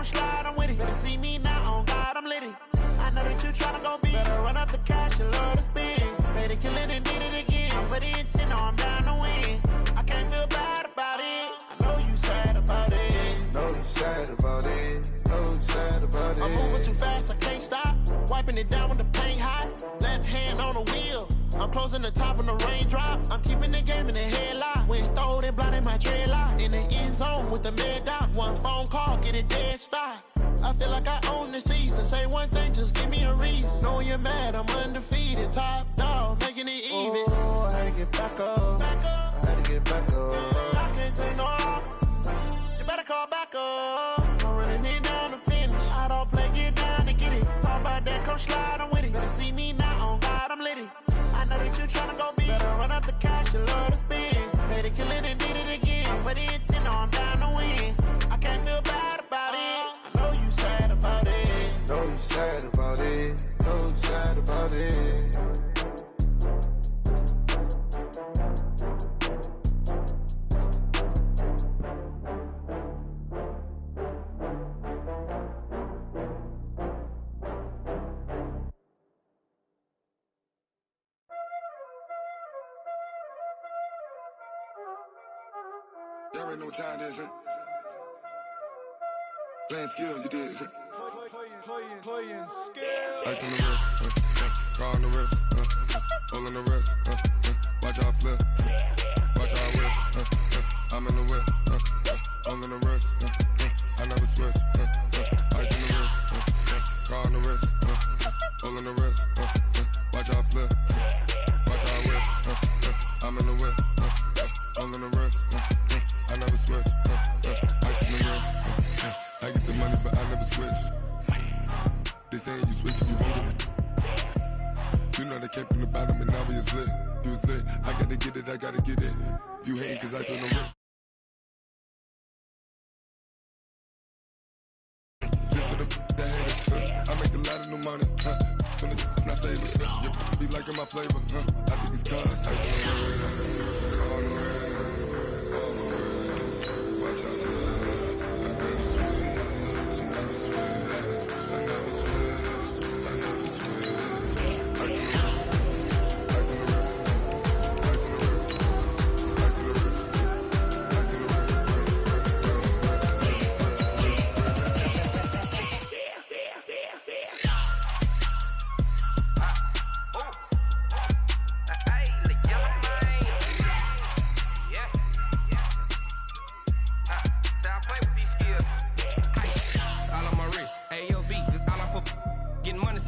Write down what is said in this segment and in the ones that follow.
come slide, I'm with it. Better see me now, on God, I'm litty. I know that you tryna go big. Better run up the cash, you love to spend. Better kill it and did it again. I'm with the intent, no, I'm down to win. I can't feel bad about it. I know you sad about it. Know you sad about it. Know you sad about it. I'm moving too fast, I can't stop. Wiping it down with the paint hot. Left hand on the wheel. I'm closing the top on the raindrop. I'm keeping the game in the headlock. When throwed and blinded my dreadlock. In the end zone with the mad dot. One phone call, get it dead stop. I feel like I own the season. Say one thing, just give me a reason. Knowing you're mad, I'm undefeated. Top dog, making it even. Oh, I had to get back up. I had to get back up. I can't take no off. You better call back up. I'm running it down to finish. I don't play, get down to get it. Talk about that, come slide, I'm with it. Better see me now, on God, I'm litty. I know that you tryna go big. Better run up the cash, you love to spend. Better kill it and did it again. I'm with the intent, no, I'm down to win. I can't feel bad about it. I know you sad about it. Know you sad about it. Know you sad about it. Y'all already know what time it is, huh? Playing skills, you did. Playing skills. Ice on the wrist, car on the wrist, hole in the wrist, watch how I flip, watch how I whip, I'm in the whip, hole in the wrist, I never switch, ice on the wrist, car on the wrist, hole in the wrist, watch how I flip, watch how I whip, I'm in the whip, hole in the wrist, I never switch, ice on the wrist, I get the money but I never switch. They saying you switch, you won't get it. You know they came from the bottom and now we is lit. You was lit, I gotta get it, I gotta get it. You hating cause I said no wrist. This for the that haters, I make a lot of new money, when it's not saving, you be liking my flavor, I think it's cause I said no wrist, on the wrist, watch out for I never switch, I never switch, I never switch, I never switch. Ice in the wrist, ice in the wrist, ice in the wrist, ice in the wrist, ice in the wrist.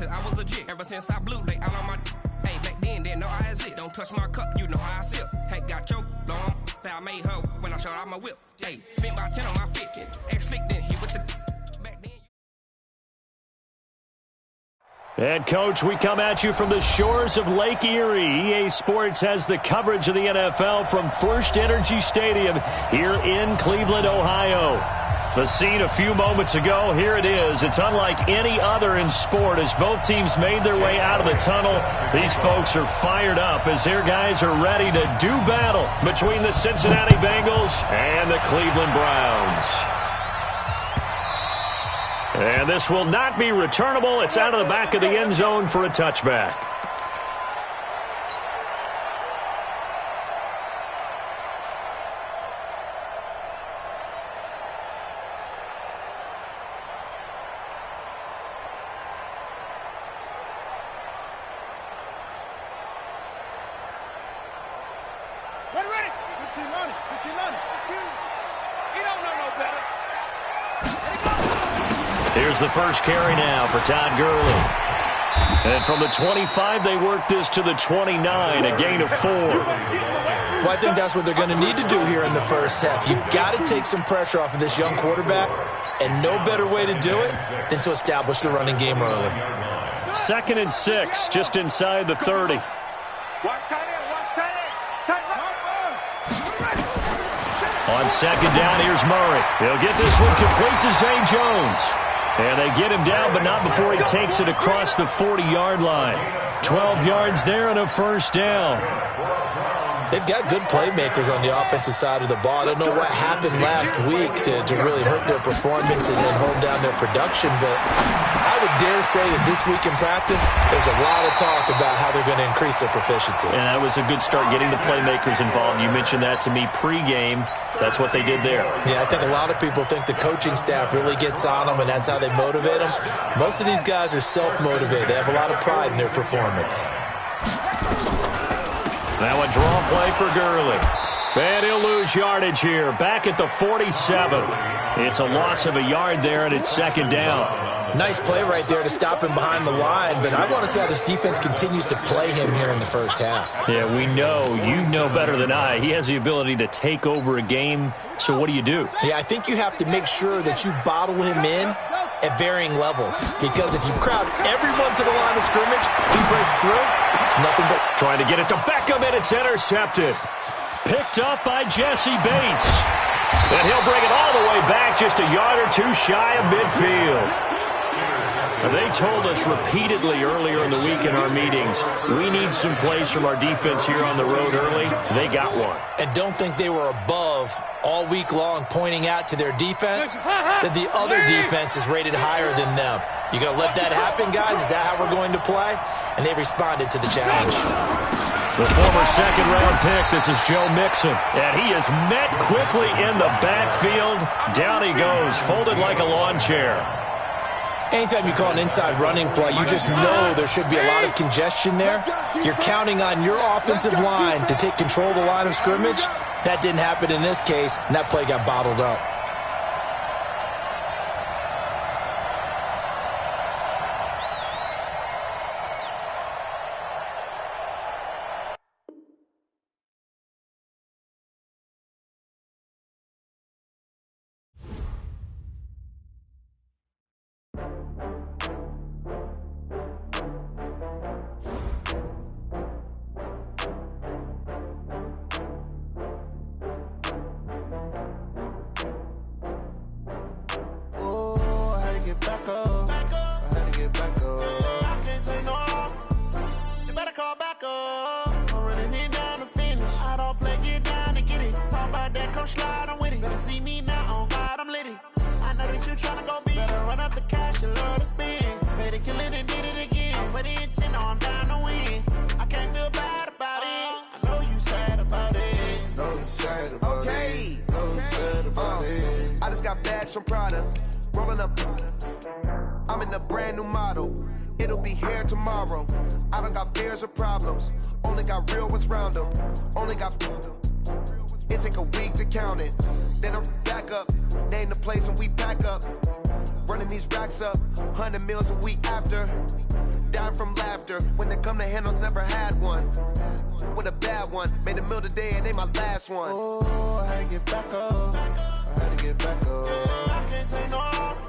I was legit ever since I blew they all on my hey back then didn't know I exist. Don't touch my cup, you know how I sip. Hey, got your long that I made her when I showed out my whip. Hey, spent about 10 on my fit. Ex slick then he with the back then. And, Coach, we come at you from the shores of Lake Erie. EA Sports has the coverage of the NFL from First Energy Stadium here in Cleveland, Ohio. The scene a few moments ago, here it is. It's unlike any other in sport as both teams made their way out of the tunnel. These folks are fired up as their guys are ready to do battle between the Cincinnati Bengals and the Cleveland Browns. And this will not be returnable. It's out of the back of the end zone for a touchback. Ready. 15 on it. He don't know no better. Here's the first carry now for Todd Gurley. And from the 25, they work this to the 29, a gain of 4. Well, I think that's what they're going to need to do here in the first half. You've got to take some pressure off of this young quarterback, and no better way to do it than to establish the running game early. 2nd and 6, just inside the 30. Watch tight end. On 2nd down, here's Murray. He'll get this one complete to Zay Jones. And they get him down, but not before he takes it across the 40-yard line. 12 yards there and a first down. They've got good playmakers on the offensive side of the ball. I don't know what happened last week to really hurt their performance and hold down their production, but I would dare say that this week in practice, there's a lot of talk about how they're going to increase their proficiency. And that was a good start, getting the playmakers involved. You mentioned that to me pregame. That's what they did there. Yeah, I think a lot of people think the coaching staff really gets on them, and that's how they motivate them. Most of these guys are self-motivated. They have a lot of pride in their performance. Now a draw play for Gurley. And he'll lose yardage here. Back at the 47. It's a loss of a yard there, and it's second down. Nice play right there to stop him behind the line, but I want to see how this defense continues to play him here in the first half. Yeah, we know. You know better than I. He has the ability to take over a game, so what do you do? Yeah, I think you have to make sure that you bottle him in at varying levels, because if you crowd everyone to the line of scrimmage, he breaks through, it's nothing but... Trying to get it to Beckham, and it's intercepted. Picked up by Jesse Bates. And he'll bring it all the way back, just a yard or two shy of midfield. They told us repeatedly earlier in the week in our meetings, we need some plays from our defense here on the road early. They got one. And don't think they were above all week long pointing out to their defense that the other defense is rated higher than them. You going to let that happen, guys? Is that how we're going to play? And they responded to the challenge. The former second-round pick, this is Joe Mixon. And he is met quickly in the backfield. Down he goes, folded like a lawn chair. Anytime you call an inside running play, you just know there should be a lot of congestion there. You're counting on your offensive line to take control of the line of scrimmage. That didn't happen in this case, and that play got bottled up. I'm in a brand new model. It'll be here tomorrow. I don't got fears or problems. Only got real ones round them. Only got... It take a week to count it. Then I'm back up. Name the place and we pack up. Running these racks up. 100 meals a week after. Dying from laughter. When they come to handles, never had one. With a bad one. Made a meal today and ain't my last one. Oh, I had to get back up. I had to get back up. I can't take no off.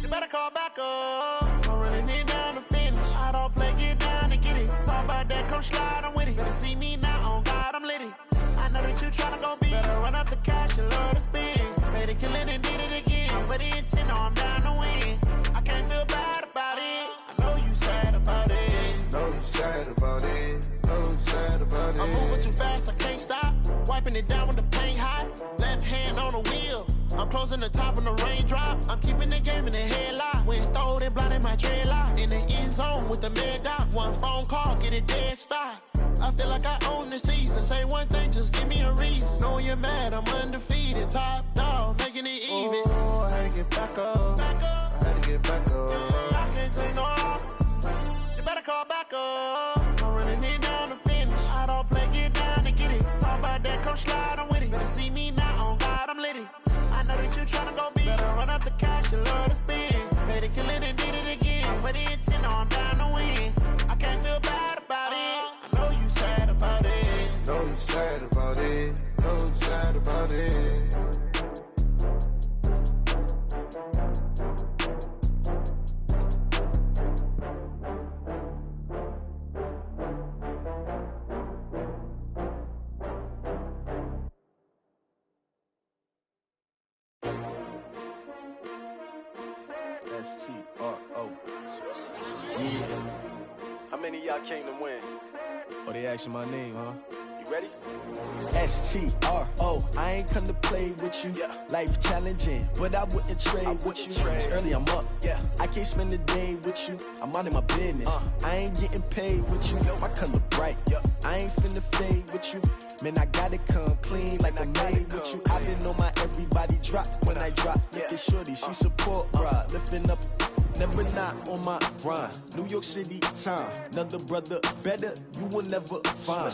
You better call back up. I'm running it down to finish. I don't play, get down and get it. Talk about that, come slide, I'm with it. Better see me now, on God, I'm litty. I know that you tryna go big. Better run up the cash, you love to spend. Made it, kill it, and did it again. But the intent, no, I'm down to win. I can't feel bad about it. I know you sad about it. Know you sad about it. Know you sad about it. I'm moving too fast, I can't stop. Wiping it down with the paint hot. Left hand on the wheel. I'm closing the top when the raindrop. I'm keeping the game in the headlock. When throwed and blinded my dreadlock. In the end zone with the mad dot. One phone call, get it dead stop. I feel like I own the season. Say one thing, just give me a reason. Knowing you're mad, I'm undefeated. Top dog, making it even. Oh, I had to get back up. I had to get back up. I can't take no off. You better call back up. I'm running it down to finish. I don't play, get down and get it. Talk about that, come slide, I'm with it. Better see me now, on God, I'm litty. I know that you tryna go big. Better run up the cash, you love to spend. Made it, kill it, and did it again. But the intent, no, I'm down to win. I can't feel bad about it. I know you sad about it. Know you sad about it. Know you sad about it. S-T-R-O. Yeah. How many of y'all came to win? Oh, they asking my name, huh? You ready? S-T-R-O, I ain't come to play with you. Life challenging, but I wouldn't trade with you. It's early, I'm up. I can't spend the day with you. I'm minding my business. I ain't getting paid with you. My color bright. I ain't finna fade with you. Man, I gotta come clean like I made with you. I've been on my everybody drop when I drop. Look at shorty, she support, bruh. Lifting up. Never not on my grind. New York City time. Another brother better, you will never find.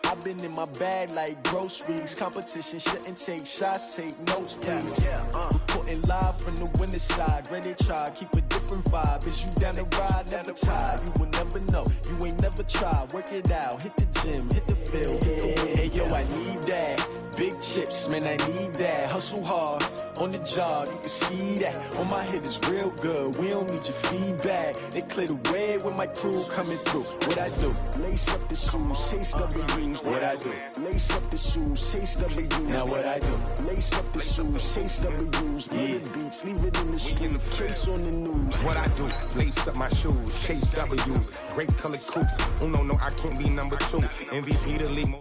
I've been in my bag like groceries. Competition shouldn't take shots, take notes, please. Reporting live from the winning side. Ready to try, keep a different vibe. Is you down the ride, never tired. You will never know, you ain't never tried. Work it out, hit the gym, hit the field, hit the win. Hey yo, I need that. Big chips, man, I need that. Hustle hard, on the job, you can see that. On my head is real good, we don't need your feedback. They clear the way when my crew coming through. What I do? Lace up the shoes, chase W's. What I do? Lace up the shoes, chase W's. Now what I do? Lace up the shoes, chase W's. Beats, leave it in the street, case on the news. What I do? Lace up my shoes, chase W's. Great colored coops. Oh no, I can't be number 2. MVP to lead.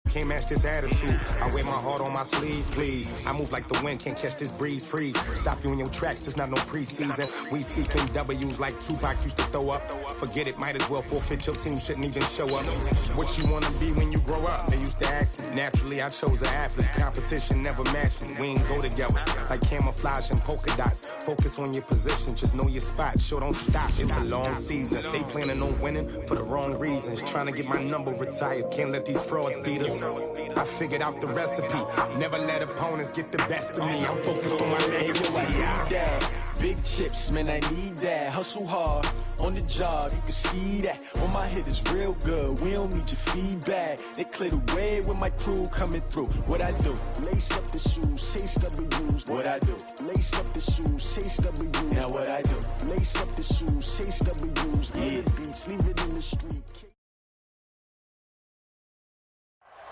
Can't match this attitude. I wear my heart on my sleeve, please. I move like the wind, can't catch this breeze, freeze. Stop you in your tracks, there's not no preseason. We seeking W's like Tupac used to throw up. Forget it, might as well forfeit, your team shouldn't even show up. What you wanna be when you grow up? They used to ask me. Naturally, I chose an athlete. Competition never matched me. We ain't go together. Like camouflage and polka dots. Focus on your position, just know your spot. Sure, don't stop, it's a long season. They planning on winning for the wrong reasons. Trying to get my number retired, can't let these frauds beat us. I figured out the recipe. Never let opponents get the best of me. I'm focused on my legacy. I need that. Big chips, man, I need that. Hustle hard, on the job, you can see that. On my head is real good, we don't need your feedback. They clear the way when my crew coming through. What I do? Lace up the shoes, chase W's. What I do? Lace up the shoes, chase W's. Now what I do? Lace up the shoes, chase W's. Beats, leave it in the street.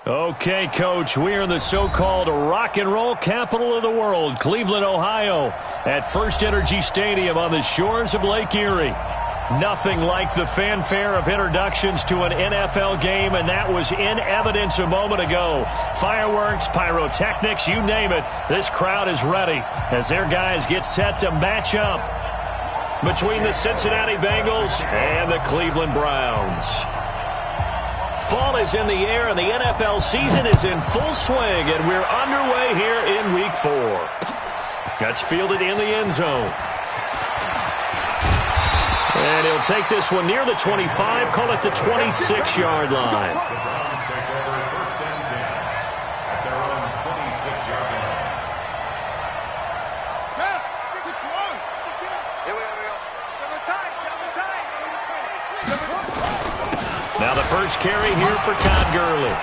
Okay, Coach, we're in the so-called rock and roll capital of the world, Cleveland, Ohio, at First Energy Stadium on the shores of Lake Erie. Nothing like the fanfare of introductions to an NFL game, and that was in evidence a moment ago. Fireworks, pyrotechnics, you name it, this crowd is ready as their guys get set to match up between the Cincinnati Bengals and the Cleveland Browns. Fall is in the air, and the NFL season is in full swing, and we're underway here in Week 4. That's fielded in the end zone. And he'll take this one near the 25, call it the 26-yard line. Now the first carry here for Todd Gurley.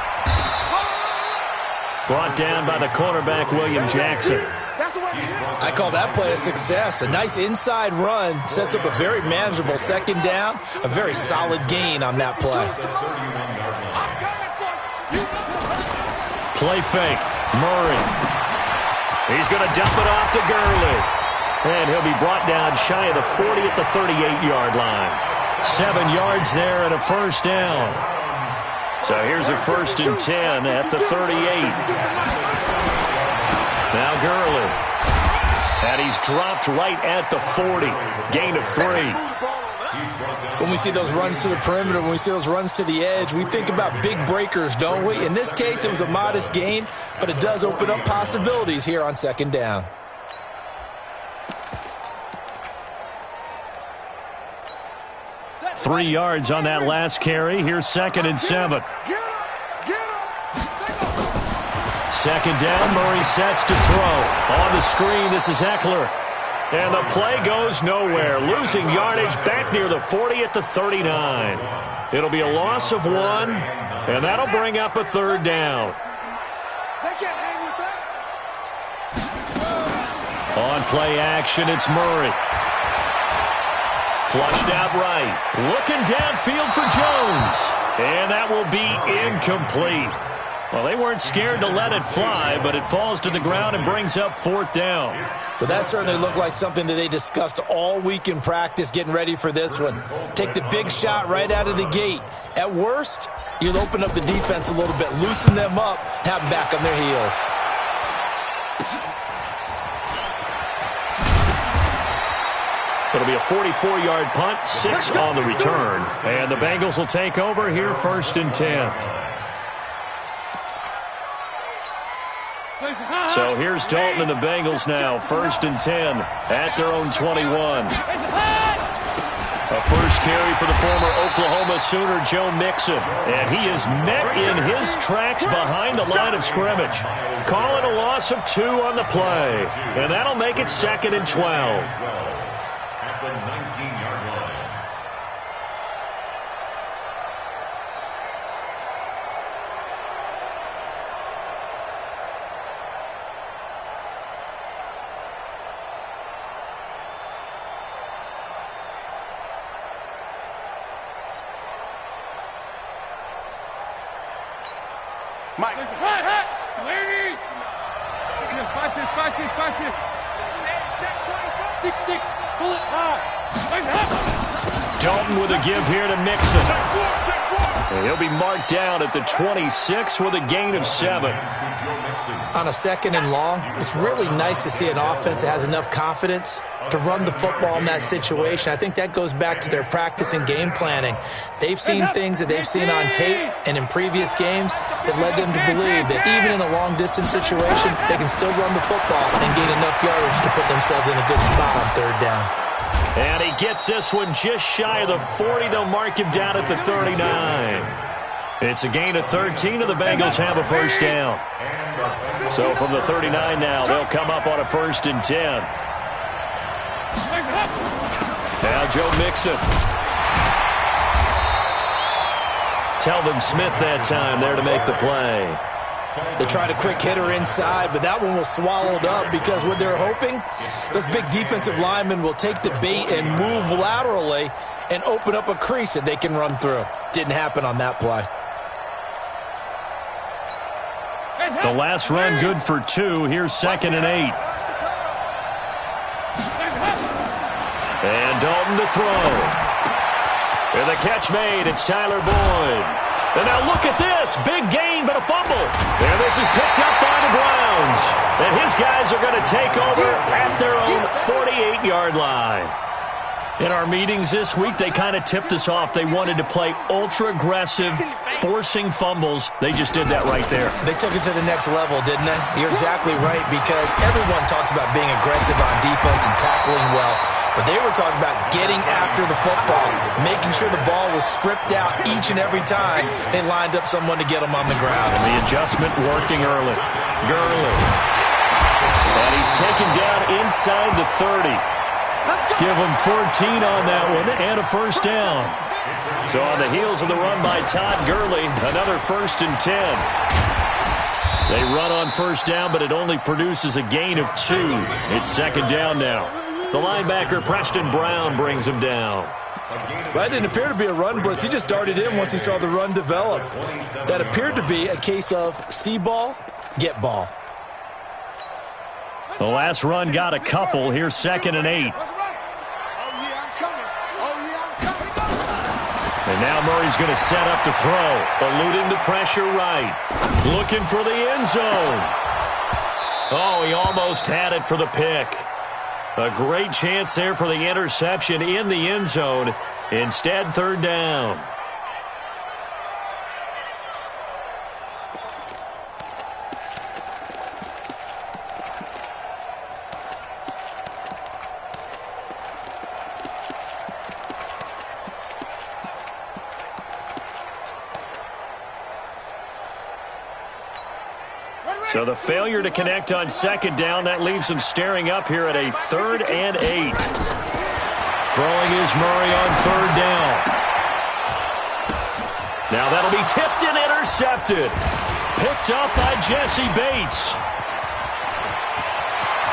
Brought down by the cornerback, William Jackson. I call that play a success. A nice inside run sets up a very manageable second down. A very solid gain on that play. Play fake. Murray. He's going to dump it off to Gurley. And he'll be brought down shy of the 40 at the 38-yard line. 7 yards there and a first down. So here's a 1st and 10 at the 38. Now Gurley. And he's dropped right at the 40. Gain of 3. When we see those runs to the perimeter, when we see those runs to the edge, we think about big breakers, don't we? In this case, it was a modest gain, but it does open up possibilities here on second down. Three yards on that last carry. Here's 2nd and 7. Second down, Murray sets to throw. On the screen, this is Eckler. And the play goes nowhere. Losing yardage back near the 40 at the 39. It'll be a loss of 1, and that'll bring up a 3rd down. On play action, it's Murray. Flushed out right. Looking downfield for Jones. And that will be incomplete. Well, they weren't scared to let it fly, but it falls to the ground and brings up 4th down. But that certainly looked like something that they discussed all week in practice getting ready for this one. Take the big shot right out of the gate. At worst, you'll open up the defense a little bit, loosen them up, have them back on their heels. It'll be a 44-yard punt, 6 on the return. And the Bengals will take over here, 1st and 10. So here's Dalton and the Bengals now, 1st and 10 at their own 21. A first carry for the former Oklahoma Sooner, Joe Mixon. And he is met in his tracks behind the line of scrimmage. Call it a loss of 2 on the play. And that'll make it 2nd and 12. At the 19-yard line. Mike. Lady. Watch this. 6-6. Pull it hard. Dalton with a give here to Mixon. And he'll be marked down at the 26 with a gain of 7. On a 2nd and long, it's really nice to see an offense that has enough confidence to run the football in that situation. I think that goes back to their practice and game planning. They've seen things that they've seen on tape and in previous games that led them to believe that even in a long-distance situation, they can still run the football and gain enough yardage to put themselves in a good spot on 3rd down. And he gets this one just shy of the 40. They'll mark him down at the 39. It's a gain of 13, and the Bengals have a 1st down. So from the 39 now, they'll come up on a 1st and 10. Now Joe Mixon. Telvin Smith that time there to make the play. They tried a quick hitter inside, but that one was swallowed up because what they're hoping, those big defensive linemen will take the bait and move laterally and open up a crease that they can run through. Didn't happen on that play. The last run good for 2. Here's 2nd and 8. And Dalton to throw. And the catch made. It's Tyler Boyd. And now look at this. Big gain, but a fumble. And this is picked up by the Browns. And his guys are going to take over at their own 48-yard line. In our meetings this week, they kind of tipped us off. They wanted to play ultra-aggressive, forcing fumbles. They just did that right there. They took it to the next level, didn't they? You're exactly right, because everyone talks about being aggressive on defense and tackling well. But they were talking about getting after the football, making sure the ball was stripped out each and every time they lined up someone to get them on the ground. And the adjustment working early. Gurley. And he's taken down inside the 30. Give him 14 on that one and a 1st down. So on the heels of the run by Todd Gurley, another 1st and 10. They run on 1st down, but it only produces a gain of 2. It's 2nd down now. The linebacker, Preston Brown, brings him down. That didn't appear to be a run blitz. He just darted in once he saw the run develop. That appeared to be a case of see ball, get ball. The last run got a couple. Here's 2nd and 8. And now Murray's going to set up to throw. Eluding the pressure right. Looking for the end zone. Oh, he almost had it for the pick. A great chance there for the interception in the end zone. Instead, 3rd down. So the failure to connect on 2nd down, that leaves them staring up here at a 3rd and 8. Throwing is Murray on 3rd down. Now that'll be tipped and intercepted. Picked up by Jesse Bates.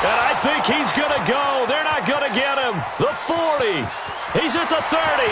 And I think he's going to go. They're not going to get him. The 40. He's at the 30.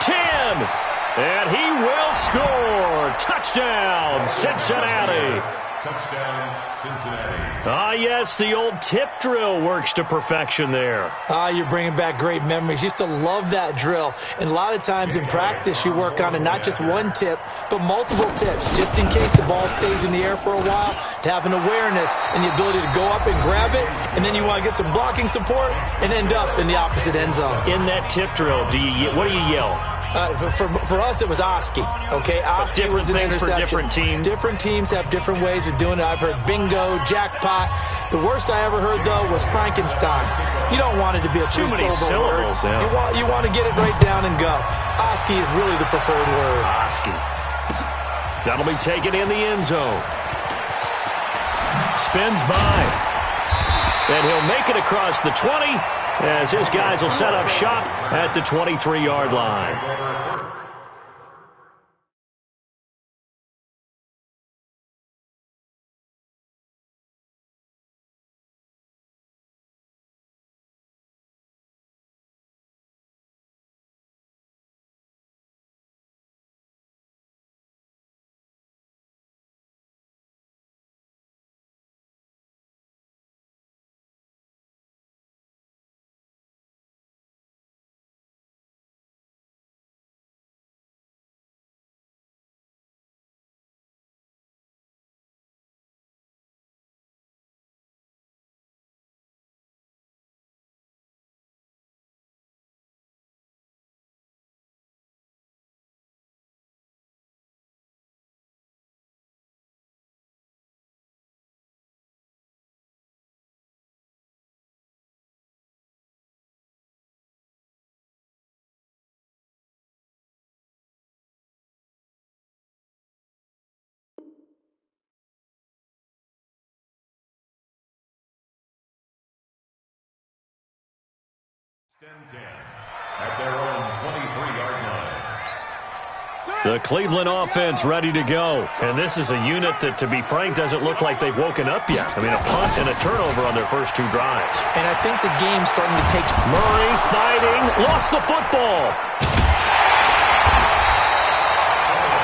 10. And he will score. Touchdown, Cincinnati. Touchdown, Cincinnati. Ah, yes, the old tip drill works to perfection there. You're bringing back great memories. Used to love that drill. And a lot of times in practice, you work on it, not just one tip, but multiple tips, just in case the ball stays in the air for a while, to have an awareness and the ability to go up and grab it, and then you want to get some blocking support and end up in the opposite end zone. In that tip drill, what do you yell? For us, it was Oski. Okay, Oski was an interception. For different teams. Different teams have different ways of doing it. I've heard bingo, jackpot. The worst I ever heard, though, was Frankenstein. You don't want it to be a too many syllables. Yeah. You want to get it right down and go. Oski is really the preferred word. Oski. That'll be taken in the end zone. Spins by. And he'll make it across the 20. As his guys will set up shop at the 23-yard line. At their own 23-yard line. The Cleveland offense ready to go. And this is a unit that, to be frank, doesn't look like they've woken up yet. I mean, a punt and a turnover on their first two drives. And I think the game's starting to take... Murray fighting, lost the football.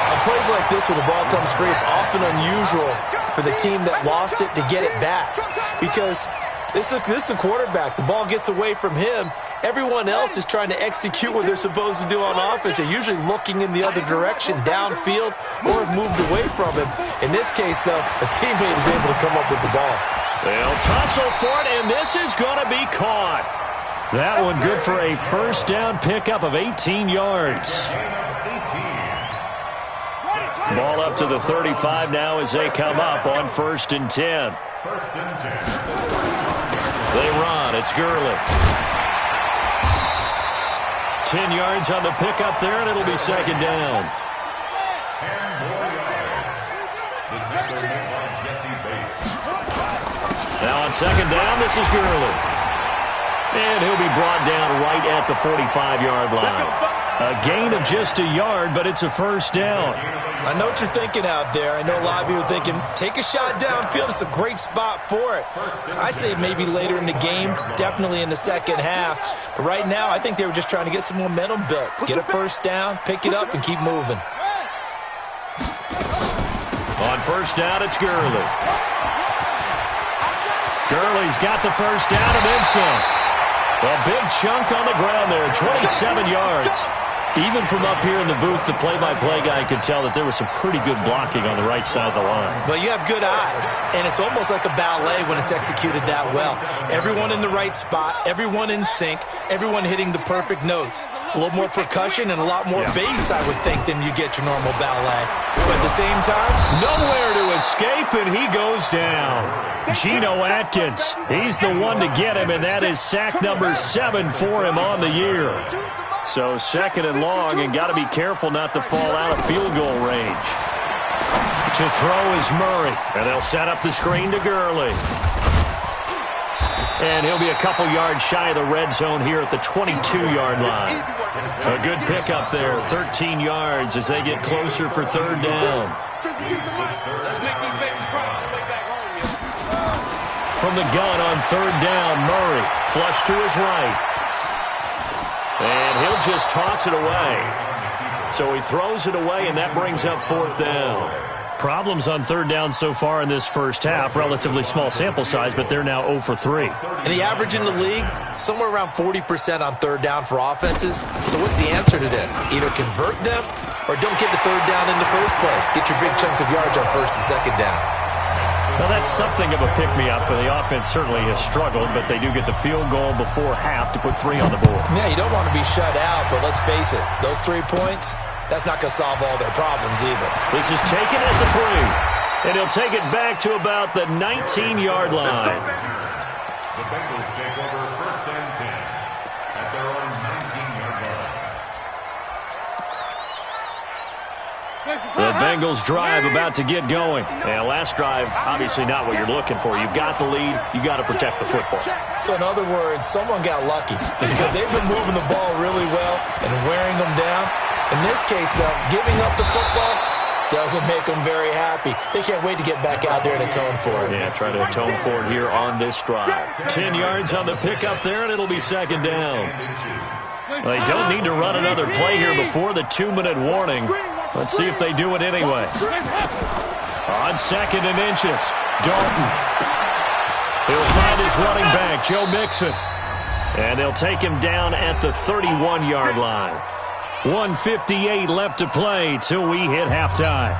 On plays like this where the ball comes free, it's often unusual for the team that lost it to get it back. Because this is the quarterback. The ball gets away from him. Everyone else is trying to execute what they're supposed to do on offense. They're usually looking in the other direction, downfield, or have moved away from him. In this case, though, a teammate is able to come up with the ball. They'll tussle for it, and this is going to be caught. That one good for a first down pickup of 18 yards. Ball up to the 35 now as they come up on 1st and 10. First and 10. They run. It's Gurley. 10 yards on the pickup there, and it'll be second down. 10 more yards. The tackle made by Jesse Bates. Now on second down, this is Gurley. And he'll be brought down right at the 45-yard line. A gain of just a yard, but it's a first down. I know what you're thinking out there. I know a lot of you are thinking, take a shot downfield. It's a great spot for it. I'd say maybe later in the game, definitely in the second half. But right now, I think they were just trying to get some momentum built. Get a first down, pick it up, and keep moving. On first down, it's Gurley. Gurley's got the first down and then some. A big chunk on the ground there, 27 yards. Even from up here in the booth, the play-by-play guy could tell that there was some pretty good blocking on the right side of the line. Well, you have good eyes, and it's almost like a ballet when it's executed that well. Everyone in the right spot, everyone in sync, everyone hitting the perfect notes. A little more percussion and a lot more bass, I would think, than you get your normal ballet. But at the same time, nowhere to escape, and he goes down. Geno Atkins, he's the one to get him, and that is sack number 7 for him on the year. So second and long, and got to be careful not to fall out of field goal range. To throw is Murray, and they'll set up the screen to Gurley. And he'll be a couple yards shy of the red zone here at the 22-yard line. A good pickup there, 13 yards as they get closer for third down. From the gun on third down, Murray, flush to his right. And he'll just toss it away. So he throws it away, and that brings up 4th down. Problems on 3rd down so far in this first half. Relatively small sample size, but they're now 0 for 3. And the average in the league, somewhere around 40% on 3rd down for offenses. So what's the answer to this? Either convert them or don't get the 3rd down in the first place. Get your big chunks of yards on 1st and 2nd down. Well, that's something of a pick-me-up. The offense certainly has struggled, but they do get the field goal before half to put 3 on the board. Yeah, you don't want to be shut out, but let's face it, those 3 points, that's not going to solve all their problems either. This is taken at the 3, and he'll take it back to about the 19-yard line. The Bengals take over 1st and 10 at their own 19-yard line. The Bengals drive about to get going. And last drive, obviously not what you're looking for. You've got the lead. You've got to protect the football. So in other words, someone got lucky because they've been moving the ball really well and wearing them down. In this case, though, giving up the football doesn't make them very happy. They can't wait to get back out there and atone for it. Yeah, try to atone for it here on this drive. 10 yards on the pickup there, and it'll be 2nd down. Well, they don't need to run another play here before the 2-minute warning. Let's see if they do it anyway. On 2nd and inches, Dalton. He'll find his running back, Joe Mixon. And they'll take him down at the 31-yard line. 1:58 left to play till we hit halftime.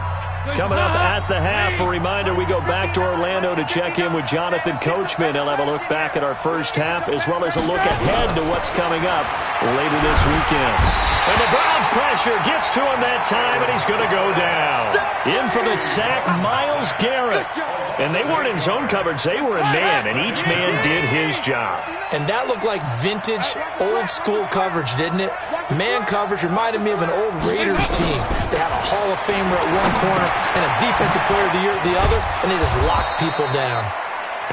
Coming up at the half, a reminder, we go back to Orlando to check in with Jonathan Coachman. He'll have a look back at our first half as well as a look ahead to what's coming up later this weekend. And the Browns pressure gets to him that time, and he's going to go down. In for the sack, Myles Garrett. And they weren't in zone coverage, they were in man, and each man did his job. And that looked like vintage, old-school coverage, didn't it? Man coverage reminded me of an old Raiders team. They had a Hall of Famer at one corner and a Defensive Player of the Year at the other, and they just locked people down.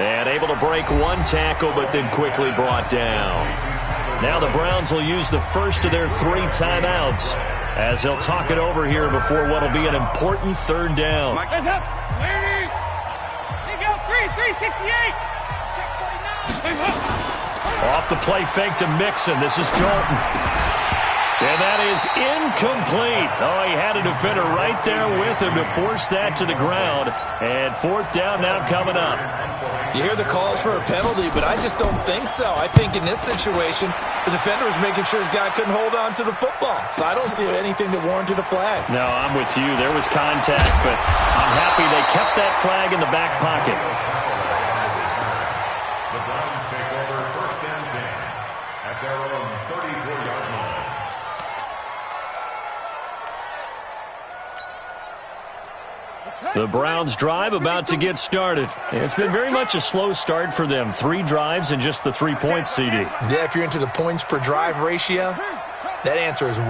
And able to break one tackle, but then quickly brought down. Now the Browns will use the first of their 3 timeouts as they'll talk it over here before what will be an important 3rd down. Hands up. Larry. Take out 368. Off the play fake to Mixon. This is Dalton. And that is incomplete. Oh, he had a defender right there with him to force that to the ground. And 4th down now coming up. You hear the calls for a penalty, but I just don't think so. I think in this situation, the defender was making sure his guy couldn't hold on to the football. So I don't see anything that warranted a flag. No, I'm with you. There was contact, but I'm happy they kept that flag in the back pocket. The Browns take over 1st and 10 at their own 34-yard line. The Browns drive about to get started. It's been very much a slow start for them. 3 drives and just the 3 points, CD. Yeah, if you're into the points per drive ratio, that answer is 1.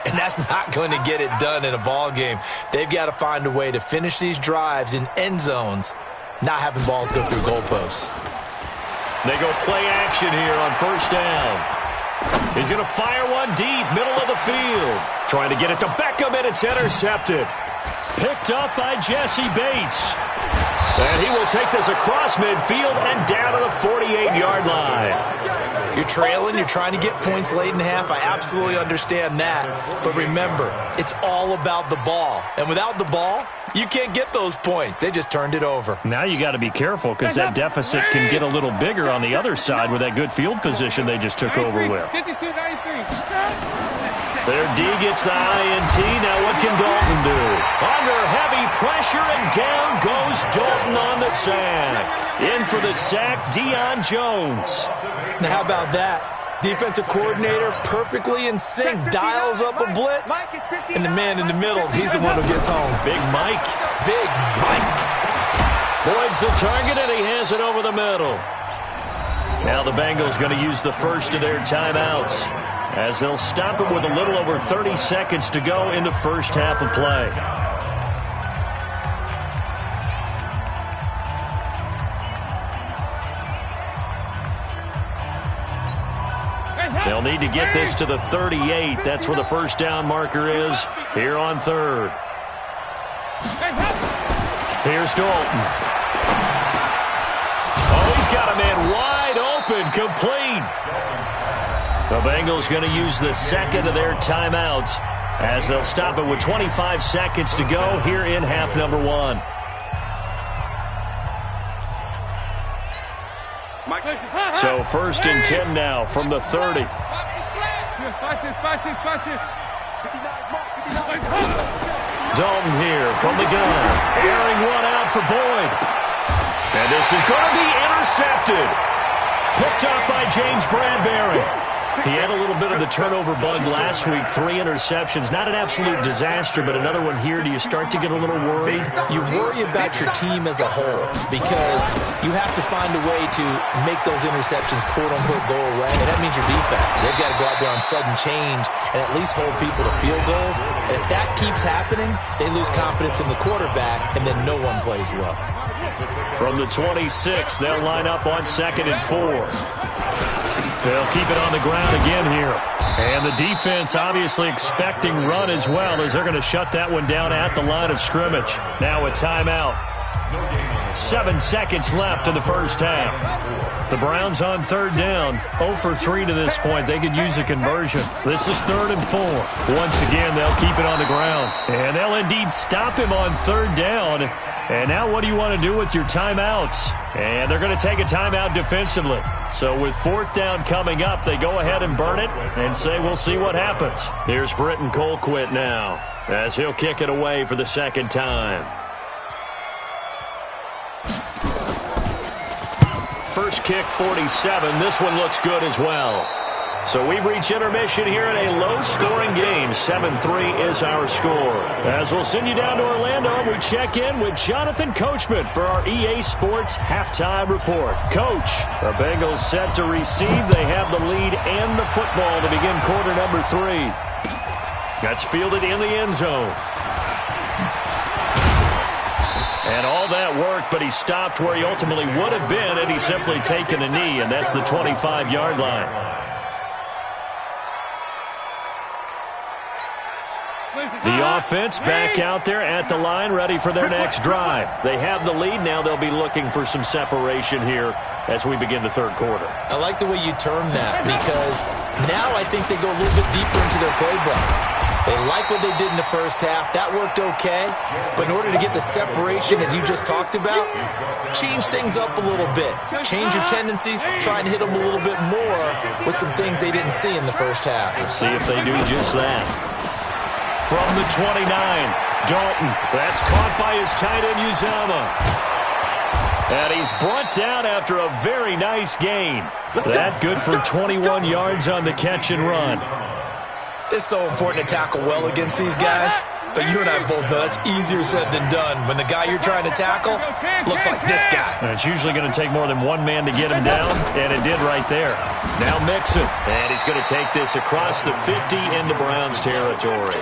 And that's not going to get it done in a ball game. They've got to find a way to finish these drives in end zones, not having balls go through goalposts. They go play action here on 1st down. He's going to fire one deep, middle of the field. Trying to get it to Beckham, and it's intercepted. Picked up by Jesse Bates. And he will take this across midfield and down to the 48-yard line. You're trailing, you're trying to get points late in half. I absolutely understand that. But remember, it's all about the ball. And without the ball, you can't get those points. They just turned it over. Now you got to be careful because that deficit can get a little bigger on the other side with that good field position they just took over with. 52-93. Their D gets the INT. Now what can Dalton do? Under heavy pressure, and down goes Dalton on the sack. In for the sack, Deion Jones. Now how about that? Defensive coordinator perfectly in sync, dials up a blitz, and the man in the middle, he's the one who gets home. Big Mike. Big Mike. Boyd's the target, and he has it over the middle. Now the Bengals going to use the first of their timeouts as they'll stop it with a little over 30 seconds to go in the first half of play. They'll need to get this to the 38. That's where the first down marker is here on 3rd. Here's Dalton. Oh, he's got a man wide open, complete. The Bengals going to use the second of their timeouts as they'll stop it with 25 seconds to go here in half number 1. So 1st and 10 now from the 30. Dalton here from the gun. Airing one out for Boyd. And this is going to be intercepted. Picked up by James Bradbury. He had a little bit of the turnover bug last week. 3 interceptions. Not an absolute disaster, but another one here. Do you start to get a little worried? You worry about your team as a whole because you have to find a way to make those interceptions, quote-unquote, go away. And that means your defense. They've got to go out there on sudden change and at least hold people to field goals. And if that keeps happening, they lose confidence in the quarterback, and then no one plays well. From the 26, they'll line up on 2nd and 4. They'll keep it on the ground again here. And the defense obviously expecting run as well, as they're going to shut that one down at the line of scrimmage. Now a timeout. 7 seconds left in the first half. The Browns on 3rd down. 0 for 3 to this point. They could use a conversion. This is 3rd and 4. Once again, they'll keep it on the ground. And they'll indeed stop him on 3rd down. And now what do you want to do with your timeouts? And they're going to take a timeout defensively. So with 4th down coming up, they go ahead and burn it and say we'll see what happens. Here's Britton Colquitt now as he'll kick it away for the 2nd time. First kick, 47. This one looks good as well. So we've reached intermission here in a low-scoring game. 7-3 is our score. As we'll send you down to Orlando, we check in with Jonathan Coachman for our EA Sports Halftime Report. Coach, the Bengals set to receive. They have the lead and the football to begin quarter number 3. That's fielded in the end zone. And all that work, but he stopped where he ultimately would have been had he simply taken a knee, and that's the 25-yard line. The offense back out there at the line, ready for their next drive. They have the lead. Now they'll be looking for some separation here as we begin the 3rd quarter. I like the way you term that because now I think they go a little bit deeper into their playbook. They like what they did in the first half. That worked okay. But in order to get the separation that you just talked about, change things up a little bit. Change your tendencies. Try and hit them a little bit more with some things they didn't see in the first half. We'll see if they do just that. From the 29, Dalton. That's caught by his tight end, Uzama. And he's brought down after a very nice gain. That good for 21 yards on the catch and run. It's so important to tackle well against these guys. But you and I both know that's easier said than done when the guy you're trying to tackle looks like this guy. And it's usually going to take more than one man to get him down, and it did right there. Now Mixon. And he's going to take this across the 50 into Browns territory.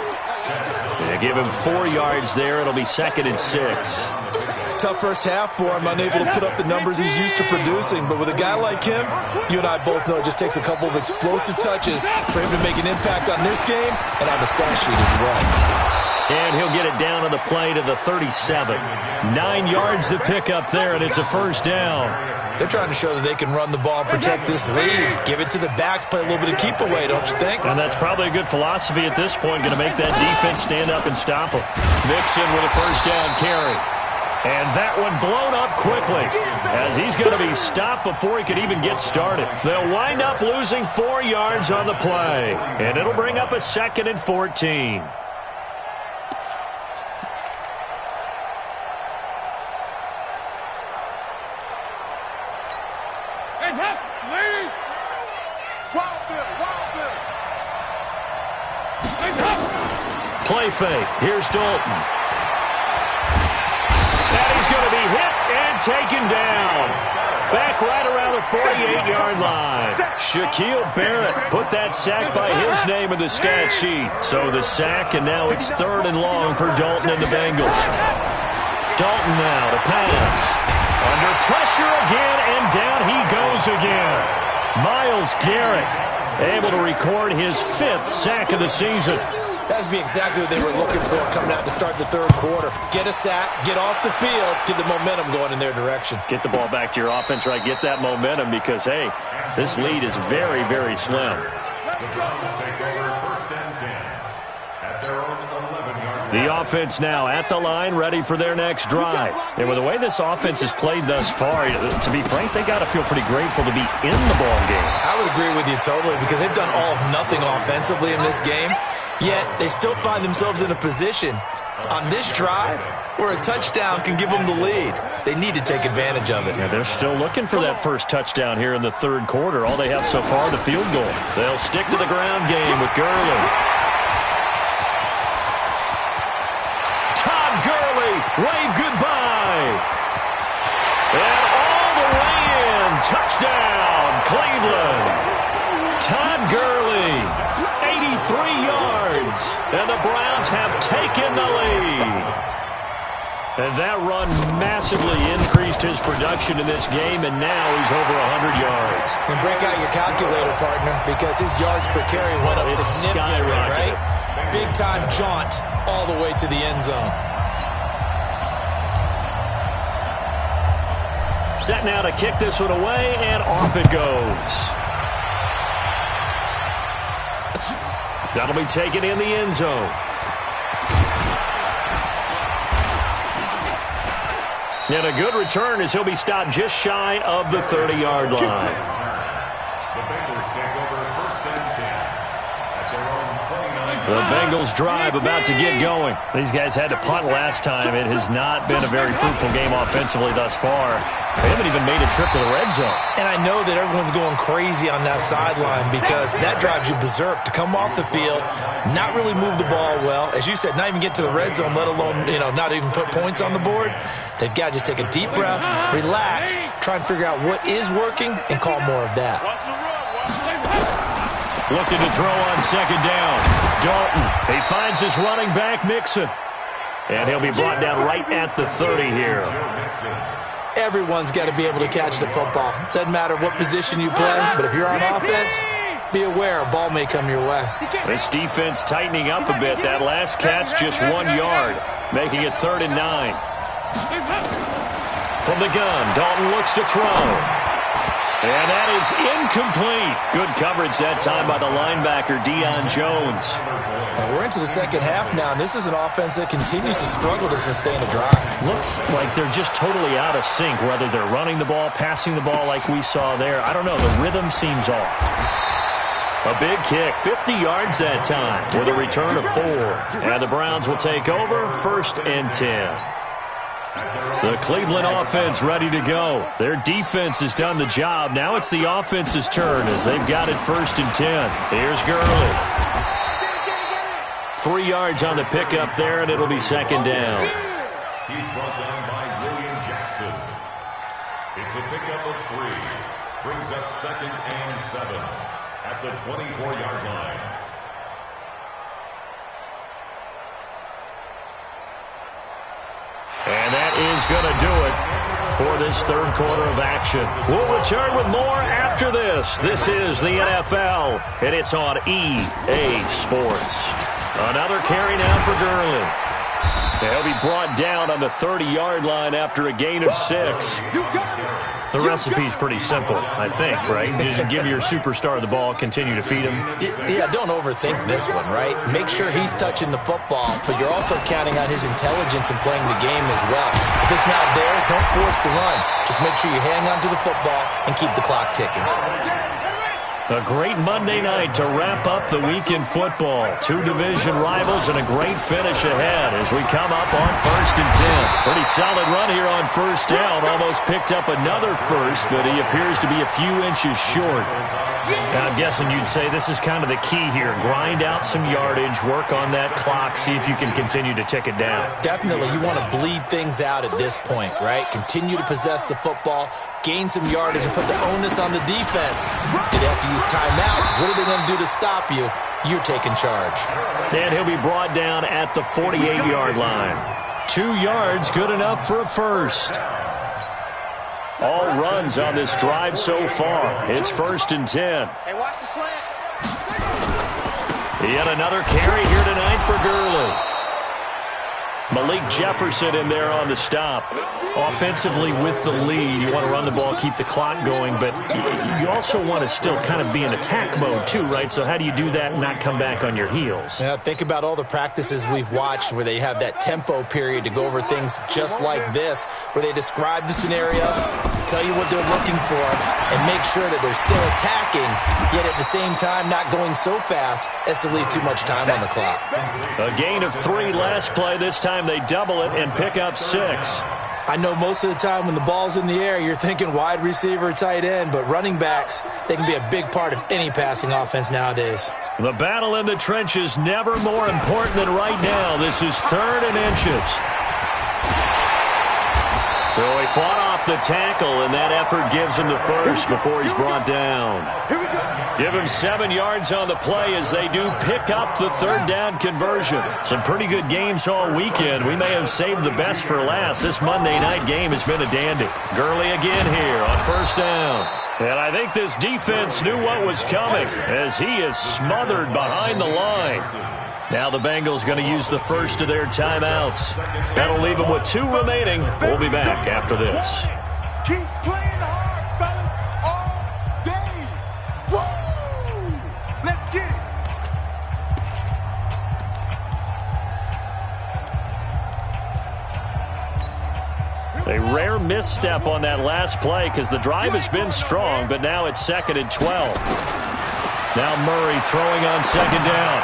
They give him 4 yards there. It'll be 2nd and 6. Tough first half for him, unable to put up the numbers he's used to producing. But with a guy like him, you and I both know it just takes a couple of explosive touches for him to make an impact on this game and on the stat sheet as well. And he'll get it down on the play to the 37. 9 yards to pick up there, and it's a 1st down. They're trying to show that they can run the ball and protect this lead. Give it to the backs, play a little bit of keep away, don't you think? And that's probably a good philosophy at this point, going to make that defense stand up and stop them. Mixon with a 1st down carry. And that one blown up quickly as he's going to be stopped before he could even get started. They'll wind up losing 4 yards on the play, and it'll bring up a 2nd and 14. Play fake. Here's Dalton. And he's going to be hit and taken down. Back right around the 48-yard line. Shaquille Barrett put that sack by his name in the stat sheet. So the sack, and now it's 3rd and long for Dalton and the Bengals. Dalton now to pass. Under pressure again, and down he goes again. Myles Garrett able to record his 5th sack of the season. That's be exactly what they were looking for coming out to start the 3rd quarter. Get a sack, get off the field, get the momentum going in their direction. Get the ball back to your offense, right? Get that momentum because, hey, this lead is very, very slim. The Browns take over 1st and 10 at their The offense now at the line, ready for their next drive. And with the way this offense has played thus far, to be frank, they got to feel pretty grateful to be in the ball game. I would agree with you totally because they've done all of nothing offensively in this game, yet they still find themselves in a position on this drive where a touchdown can give them the lead. They need to take advantage of it. Yeah, they're still looking for that first touchdown here in the third quarter. All they have so far, the field goal. They'll stick to the ground game with Gurley. Todd Gurley, wave goodbye. And all the way in. Touchdown, Cleveland. Todd Gurley, 83 yards. And the Browns have taken the lead. And that run massively increased his production in this game, and now he's over 100 yards. And break out your calculator, partner, because his yards per carry went up significantly, right? Big-time jaunt all the way to the end zone. Set now to kick this one away, and off it goes. That'll be taken in the end zone. And a good return as he'll be stopped just shy of the 30-yard line. The Bengals take over first and 10 at their own 29. The Bengals drive about to get going. These guys had to punt last time. It has not been a very fruitful game offensively thus far. They haven't even made a trip to the red zone. And I know that everyone's going crazy on that sideline because that drives you berserk to come off the field, not really move the ball well. As you said, not even get to the red zone, let alone, not even put points on the board. They've got to just take a deep breath, relax, try and figure out what is working, and call more of that. Looking to throw on second down. Dalton, he finds his running back, Mixon. And he'll be brought down right at the 30 here. Everyone's got to be able to catch the football. Doesn't matter what position you play, but if you're on offense, be aware a ball may come your way. This defense tightening up a bit. That last catch just 1 yard, making it 3rd and 9. From the gun, Dalton looks to throw. And that is incomplete. Good coverage that time by the linebacker, Deion Jones. And we're into the second half now, and this is an offense that continues to struggle to sustain a drive. Looks like they're just totally out of sync, whether they're running the ball, passing the ball like we saw there. I don't know. The rhythm seems off. A big kick, 50 yards that time with a return of 4. And the Browns will take over, 1st and 10. The Cleveland offense ready to go. Their defense has done the job. Now it's the offense's turn as they've got it 1st and 10. Here's Gurley. 3 yards on the pickup there, and it'll be 2nd down. He's brought down by William Jackson. It's a pickup of 3. Brings up 2nd and 7 at the 24-yard line. And that is going to do it for this third quarter of action. We'll return with more after this. This is the NFL, and it's on EA Sports. Another carry now for Gurley. He'll be brought down on the 30-yard line after a gain of 6. The recipe's pretty simple, I think, right? Just give your superstar the ball, continue to feed him. Yeah, don't overthink this one, right? Make sure he's touching the football, but you're also counting on his intelligence in playing the game as well. If it's not there, don't force the run. Just make sure you hang on to the football and keep the clock ticking. A great Monday night to wrap up the week in football. 2 division rivals and a great finish ahead as we come up on 1st and 10. Pretty solid run here on 1st down. Almost picked up another first, but he appears to be a few inches short. Now, I'm guessing you'd say this is kind of the key here. Grind out some yardage, work on that clock, see if you can continue to tick it down. Definitely. You want to bleed things out at this point, right? Continue to possess the football, gain some yardage, and put the onus on the defense. Do they have to use timeouts? What are they going to do to stop you? You're taking charge. And he'll be brought down at the 48-yard line. 2 yards, good enough for a first. All runs on this drive so far. It's 1st and 10. Hey, watch the slant. Yet another carry here tonight for Gurley. Malik Jefferson in there on the stop. Offensively with the lead, you want to run the ball, keep the clock going, but you also want to still kind of be in attack mode too, right? So how do you do that and not come back on your heels? Yeah, think about all the practices we've watched where they have that tempo period to go over things just like this, where they describe the scenario, tell you what they're looking for, and make sure that they're still attacking, yet at the same time not going so fast as to leave too much time on the clock. A gain of 3 last play. This time they double it and pick up 6. I know most of the time when the ball's in the air, you're thinking wide receiver, tight end, but running backs, they can be a big part of any passing offense nowadays. The battle in the trenches never more important than right now. This is 3rd and inches. So he fought off the tackle, and that effort gives him the first before he's brought down. Give him 7 yards on the play as they do pick up the 3rd down conversion. Some pretty good games all weekend. We may have saved the best for last. This Monday night game has been a dandy. Gurley again here on 1st down. And I think this defense knew what was coming as he is smothered behind the line. Now the Bengals going to use the first of their timeouts. That'll leave them with 2 remaining. We'll be back after this. Keep playing hard, fellas, all day. Woo! Let's get it. A rare misstep on that last play because the drive has been strong, but now it's 2nd and 12. Now Murray throwing on 2nd down.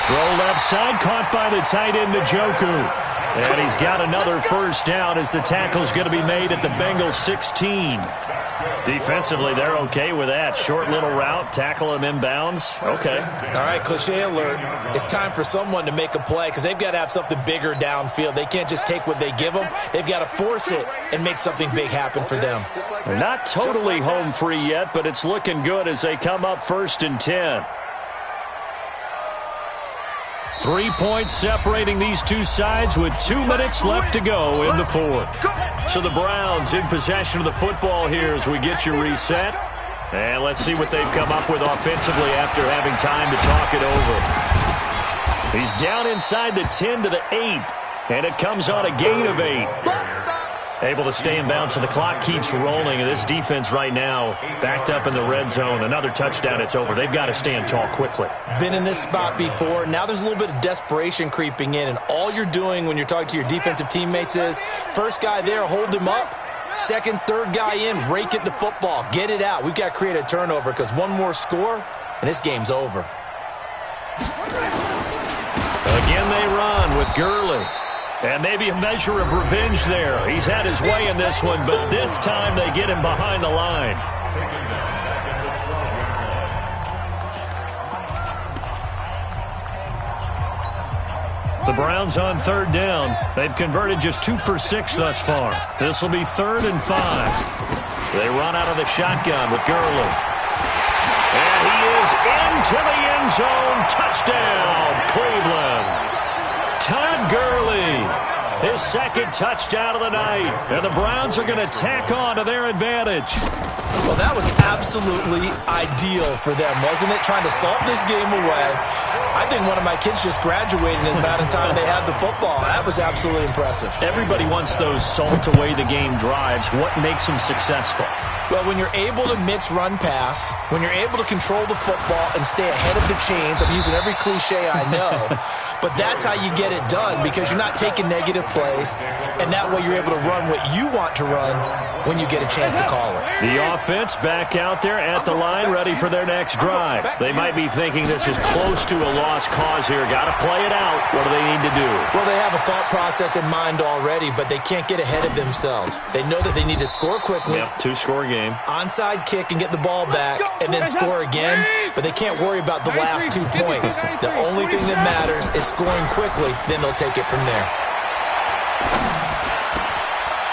Throw left side, caught by the tight end, Njoku. And he's got another first down as the tackle's going to be made at the Bengals 16. Defensively, they're okay with that. Short little route, tackle him inbounds. Okay. All right, cliche alert. It's time for someone to make a play because they've got to have something bigger downfield. They can't just take what they give them. They've got to force it and make something big happen for them. They're not totally home free yet, but it's looking good as they come up 1st and 10. 3 points separating these two sides with 2 minutes left to go in the 4th. So the Browns in possession of the football here as we get you reset. And let's see what they've come up with offensively after having time to talk it over. He's down inside the 10 to the 8. And it comes on a gain of 8. Able to stay in bounds, so the clock keeps rolling. And this defense right now backed up in the red zone. Another touchdown, it's over. They've got to stand tall quickly. Been in this spot before. Now there's a little bit of desperation creeping in. And all you're doing when you're talking to your defensive teammates is, first guy there, hold him up. Second, third guy in, rake it the football. Get it out. We've got to create a turnover because one more score, and this game's over. Again they run with Gurley. And maybe a measure of revenge there. He's had his way in this one, but this time they get him behind the line. The Browns on 3rd down. They've converted just 2 for 6 thus far. This will be 3rd and 5. They run out of the shotgun with Gurley. And he is into the end zone. Touchdown, Cleveland. Todd Gurley, his 2nd touchdown of the night. And the Browns are going to tack on to their advantage. Well, that was absolutely ideal for them, wasn't it? Trying to salt this game away. I think one of my kids just graduated in the amount of time they had the football. That was absolutely impressive. Everybody wants those salt-away-the-game drives. What makes them successful? Well, when you're able to mix run-pass, when you're able to control the football and stay ahead of the chains, I'm using every cliche I know, but that's how you get it done because you're not taking negative plays, and that way you're able to run what you want to run when you get a chance to call it. The offense back out there at the line, ready for their next drive. They might be thinking this is close to a lost cause here. Got to play it out. What do they need to do? Well, they have a thought process in mind already, but they can't get ahead of themselves. They know that they need to score quickly. Yep, 2-score game. Onside kick and get the ball back and then score again, but they can't worry about the last 2 points. The only thing that matters is scoring quickly, then they'll take it from there.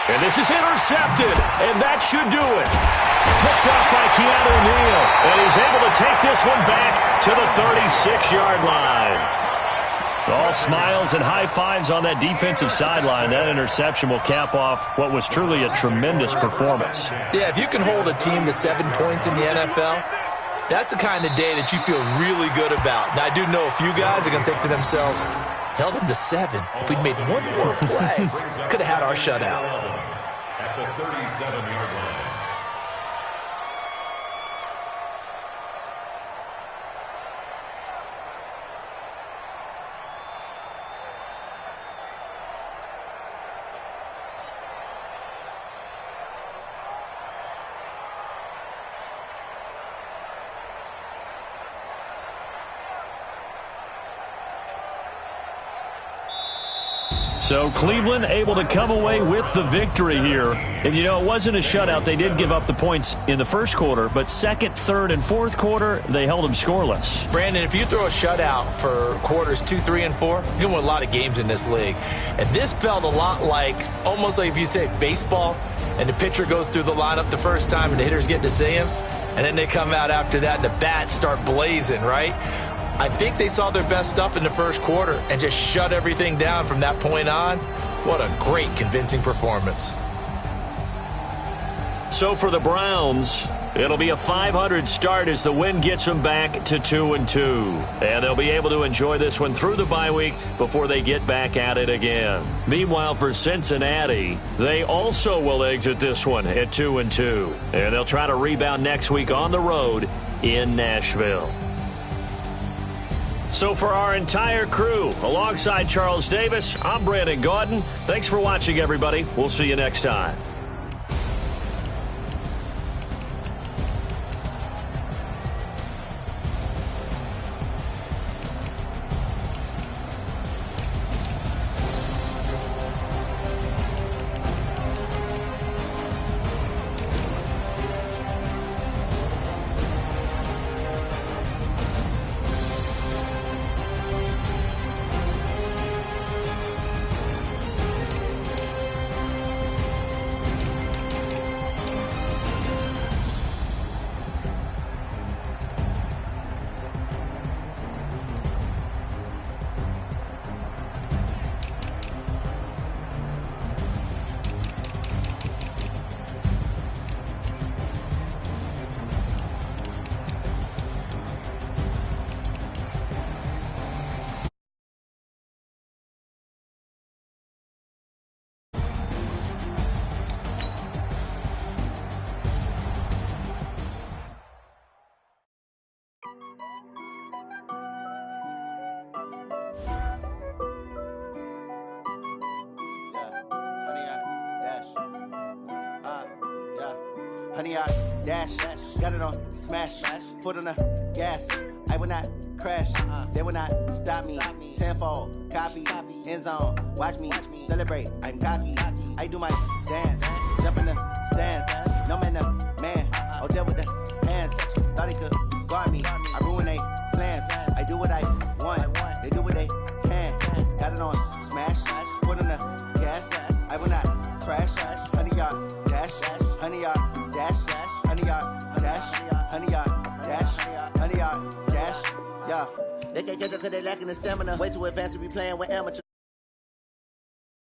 And this is intercepted, and that should do it. Picked up by Keanu Neal, and he's able to take this one back to the 36-yard line. All smiles and high fives on that defensive sideline. That interception will cap off what was truly a tremendous performance. Yeah, if you can hold a team to 7 points in the NFL, that's the kind of day that you feel really good about. Now, I do know a few guys are going to think to themselves, held them to 7. If we'd made one more play, could have had our shutout. At the 37-yard line. So Cleveland able to come away with the victory here. And, it wasn't a shutout. They did give up the points in the first quarter, but second, third, and fourth quarter, they held them scoreless. Brandon, if you throw a shutout for quarters 2, 3, and 4, you can win a lot of games in this league. And this felt a lot like, almost like if you say baseball, and the pitcher goes through the lineup the first time and the hitters get to see him, and then they come out after that and the bats start blazing, right? I think they saw their best stuff in the first quarter and just shut everything down from that point on. What a great, convincing performance. So for the Browns, it'll be a 500 start as the win gets them back to 2-2. And they'll be able to enjoy this one through the bye week before they get back at it again. Meanwhile, for Cincinnati, they also will exit this one at 2-2. And they'll try to rebound next week on the road in Nashville. So for our entire crew, alongside Charles Davis, I'm Brandon Gaudin. Thanks for watching, everybody. We'll see you next time. Honey, I dash, got it on smash, foot on the gas. I will not crash, they will not stop me. Tenfold, copy, end zone, watch me celebrate. I'm cocky, I do my dance, jump in the stands. No man, the man, oh, there with the hands. Thought he could guard me, I ruin they plans. I do what I want, they do what they can. Got it on smash, foot on the gas. I will not crash, honey, y'all dash, honey, y'all dash, honey, y'all dash, honey, y'all dash, honey, y'all dash, yeah. They can't catch up cause they lacking the stamina. Way too advanced to be playing with amateur.